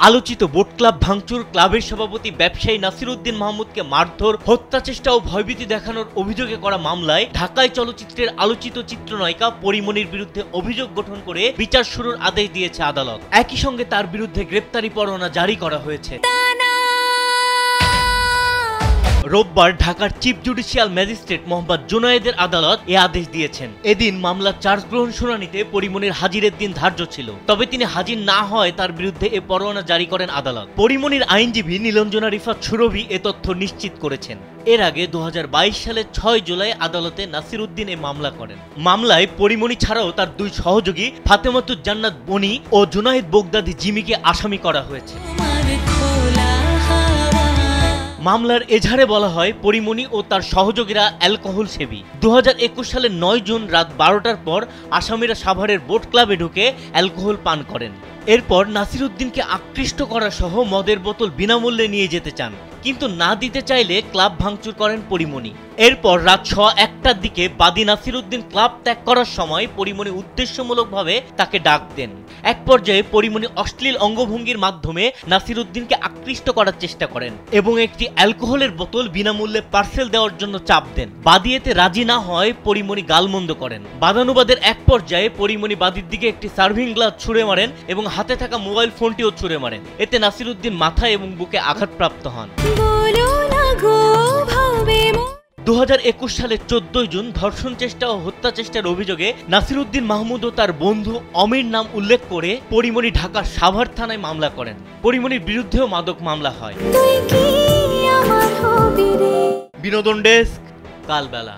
আলোচিত boat club ভাঙচুর, ক্লাবের সভাপতি ব্যবসায়ী নাসির উদ্দিন মাহমুদকে মারধর, হত্যা চেষ্টা ও ভয়ভীতি দেখানোর অভিযোগে করা মামলায় ঢাকায় চলচ্চিত্রের আলোচিত চিত্রনায়িকা পরিমণির বিরুদ্ধে অভিযোগ গঠন করে বিচার শুরুর আদেশ দিয়েছে আদালত। একই সঙ্গে তার বিরুদ্ধে গ্রেপ্তারি পরোয়ানা জারি করা হয়েছে। রোববার ঢাকার চিফ জুডিশিয়াল ম্যাজিস্ট্রেট মোহাম্মদ জুনায়েদের আদালত এ আদেশ দিয়েছেন। এদিন মামলার চার্জ গ্রহণ শুনানিতে পরিমণির হাজিরের দিন ধার্য ছিল, তবে তিনি হাজির না হয় তার বিরুদ্ধে এ পরোয়ানা জারি করেন আদালত। পরিমণির আইনজীবী নীলঞ্জনা রিফাত সুরভি এ তথ্য নিশ্চিত করেছেন। এর আগে 2022 সালের 6 জুলাই আদালতে নাসির উদ্দিন এ মামলা করেন। মামলায় পরিমণি ছাড়াও তার দুই সহযোগী ফাতেমাতুজ জান্নাত বনি ও জুনায়েদ বোগদাদি জিমিকে আসামি করা হয়েছে। মামলার এজাহারে বলা হয়, পরিমণি ও তার সহযোগীরা অ্যালকোহল সেবী। 2021 সালের 9 জুন রাত 12টার পর আসামিরা সাভারের বোট ক্লাবে ঢুকে অ্যালকোহল পান করেন। এরপর নাসির উদ্দিনকে আকৃষ্ট করা সহ মদের বোতল বিনামূল্যে নিয়ে যেতে চান, কিন্তু না দিতে চাইলে ক্লাব ভাঙচুর করেন পরিমণি। এরপর রাত 1টার দিকে বাদী নাসির উদ্দিন ক্লাব ত্যাগ করার সময় পরিমণি উদ্দেশ্যমূলকভাবে তাকে ডাক দেন। এক পর্যায়ে পরিমণি অশ্লীল অঙ্গভঙ্গির মাধ্যমে নাসির উদ্দিনকে আকৃষ্ট করার চেষ্টা করেন এবং একটি অ্যালকোহলের বোতল বিনামূল্যে পার্সেল দেওয়ার জন্য চাপ দেন। বাদী এতে রাজি না হয় পরিমণি গালমন্দ করেন। বাদানুবাদের এক পর্যায়ে পরিমণি বাদীর দিকে একটি সার্ভিং গ্লাস ছুঁড়ে মারেন এবং হাতে থাকা মোবাইল ফোনটিও ছুঁড়ে মারেন। এতে নাসির উদ্দিন মাথায় এবং বুকে আঘাতপ্রাপ্ত হন। 2021 সালের 14 জুন ধর্ষণ চেষ্টা ও হত্যা চেষ্টার অভিযোগে নাসির উদ্দিন মাহমুদ ও তার বন্ধু অমির নাম উল্লেখ করে পরিমণি ঢাকার সাভার থানায় মামলা করেন। পরিমণির বিরুদ্ধেও মাদক মামলা হয়। বিনোদন ডেস্ক, কালবেলা।